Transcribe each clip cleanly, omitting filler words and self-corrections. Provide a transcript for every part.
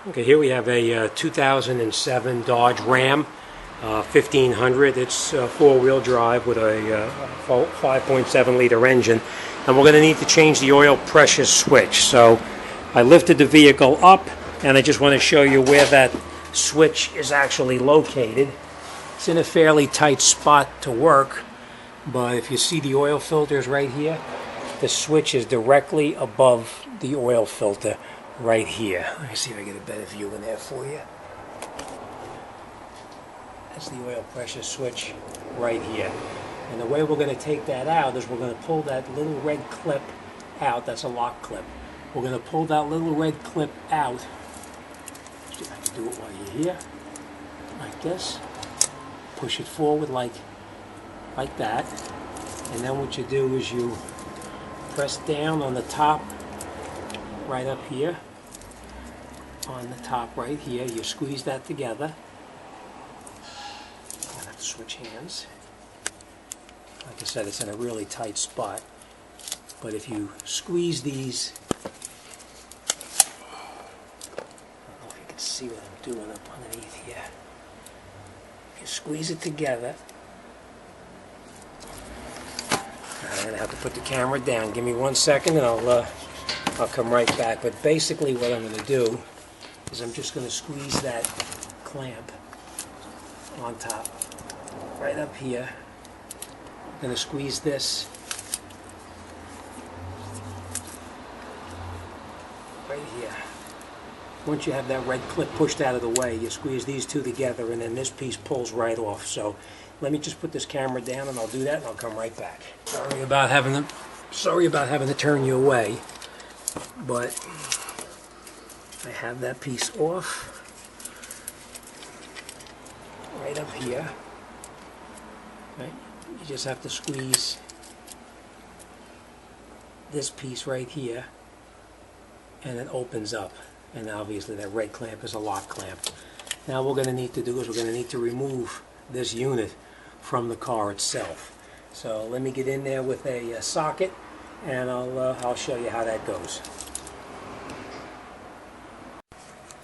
Okay, here we have a 2007 Dodge Ram 1500. It's four-wheel drive with a 5.7 liter engine, and we're going to need to change the oil pressure switch. So I lifted the vehicle up, and I just want to show you where that switch is actually located. It's in a fairly tight spot to work, but if you see the oil filters right here, the switch is directly above the oil filter right here. Let me see if I get a better view in there for you. That's the oil pressure switch right here. And the way we're going to take that out is we're going to pull that little red clip out. That's a lock clip. We're going to pull that little red clip out. See if I can do it while you're here. Like this. Push it forward like that. And then what you do is you press down on the top right up here. On the top right here, you squeeze that together. I'm going to have to switch hands. Like I said, it's in a really tight spot. But if you squeeze these, I don't know if you can see what I'm doing up underneath here. You squeeze it together. I'm going to have to put the camera down. Give me 1 second and I'll come right back. But basically what I'm going to do is I'm just going to squeeze that clamp on top, right up here. I'm going to squeeze this right here. Once you have that red clip pushed out of the way, you squeeze these two together and then this piece pulls right off. So let me just put this camera down and I'll do that and I'll come right back. Sorry about having to turn you away, but I have that piece off right up here. Right? You just have to squeeze this piece right here and it opens up. And obviously that red clamp is a lock clamp. Now what we're going to need to do is we're going to need to remove this unit from the car itself. So let me get in there with a socket and I'll show you how that goes.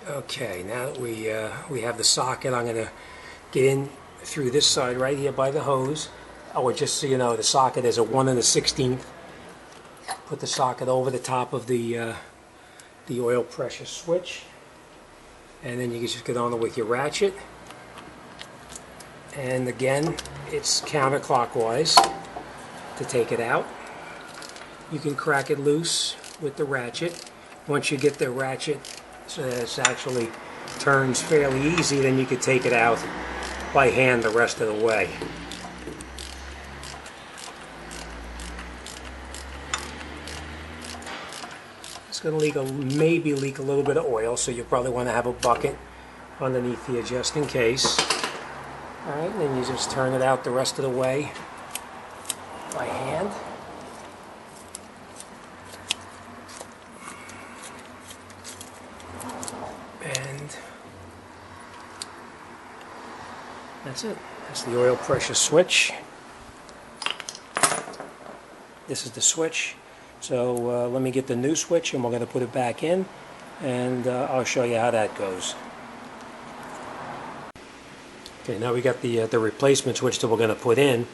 Okay, now that we have the socket, I'm going to get in through this side right here by the hose. Oh, just so you know, the socket is a 1 1/16. Put the socket over the top of the oil pressure switch, and then you can just get on with your ratchet. And again, it's counterclockwise to take it out. You can crack it loose with the ratchet. Once you get the ratchet so that it actually turns fairly easy, then you could take it out by hand the rest of the way. It's going to maybe leak a little bit of oil, so you probably want to have a bucket underneath here just in case. Alright, and then you just turn it out the rest of the way by hand. And that's it. That's the oil pressure switch. This is the switch. So let me get the new switch and we're going to put it back in, and I'll show you how that goes. Okay, now we got the replacement switch that we're going to put in,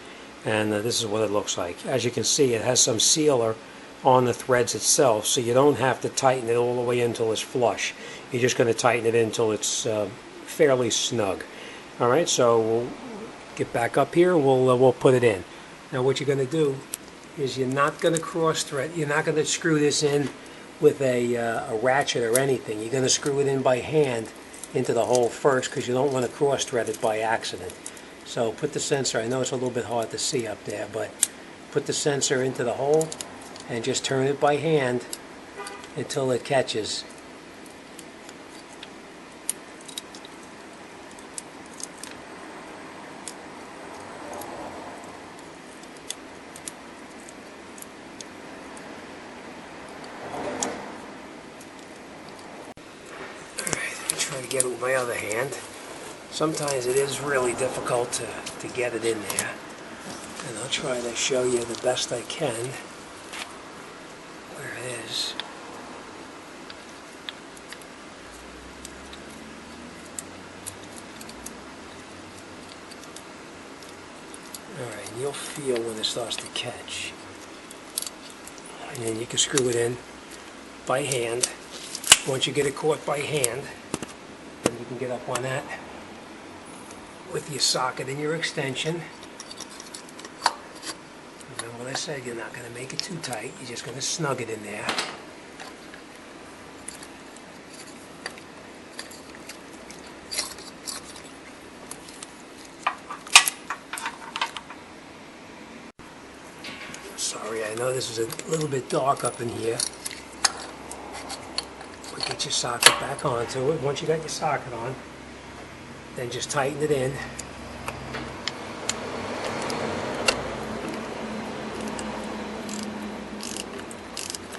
and this is what it looks like. As you can see, it has some sealer on the threads itself, so you don't have to tighten it all the way until it's flush. You're just going to tighten it in until it's fairly snug. All right, so we'll get back up here and we'll put it in. Now what you're going to do is you're not going to cross thread. You're not going to screw this in with a ratchet or anything. You're going to screw it in by hand into the hole first, because you don't want to cross thread it by accident. So put the sensor, I know it's a little bit hard to see up there, but put the sensor into the hole and just turn it by hand until it catches. Try to get it with my other hand. Sometimes it is really difficult to get it in there, and I'll try to show you the best I can where it is. Alright, and you'll feel when it starts to catch. And then you can screw it in by hand. Once you get it caught by hand, then you can get up on that with your socket and your extension. Remember what I said, you're not going to make it too tight, you're just going to snug it in there. Sorry, I know this is a little bit dark up in here. But get your socket back onto it. Once you got your socket on, then just tighten it in.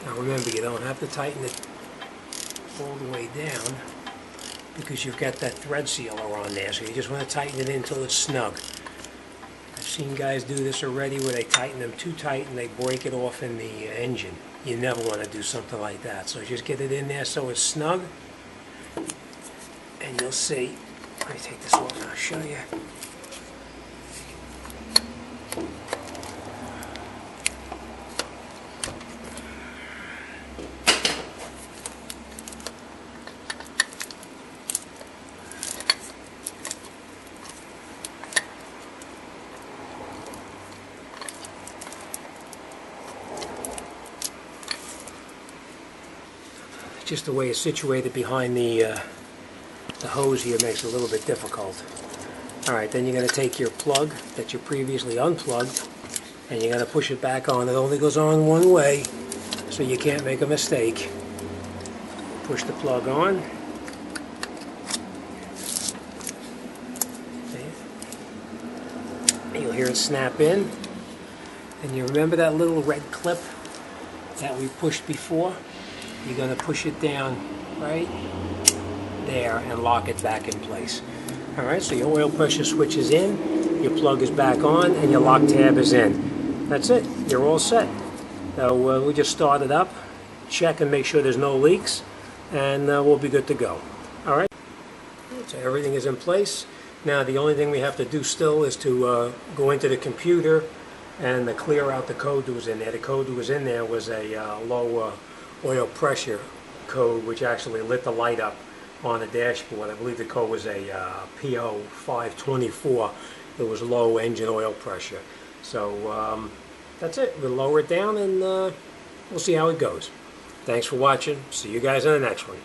Now remember, you don't have to tighten it all the way down because you've got that thread sealer on there, so you just want to tighten it in until it's snug. I've seen guys do this already where they tighten them too tight and they break it off in the engine. You never want to do something like that. So just get it in there so it's snug, and you'll see. Let me take this off and I'll show you. Just the way it's situated behind the hose here makes it a little bit difficult. Alright, then you're going to take your plug that you previously unplugged and you're going to push it back on. It only goes on one way, so you can't make a mistake. Push the plug on. And you'll hear it snap in. And you remember that little red clip that we pushed before? You're going to push it down right there and lock it back in place. Alright, so your oil pressure switch is in, your plug is back on, and your lock tab is in. That's it. You're all set. So we'll just start it up, check and make sure there's no leaks, and we'll be good to go. Alright, so everything is in place. Now the only thing we have to do still is to go into the computer and clear out the code that was in there. The code that was in there was a low oil pressure code, which actually lit the light up on the dashboard. I believe the code was a PO524. It was low engine oil pressure. So that's it. We'll lower it down and we'll see how it goes. Thanks for watching. See you guys in the next one.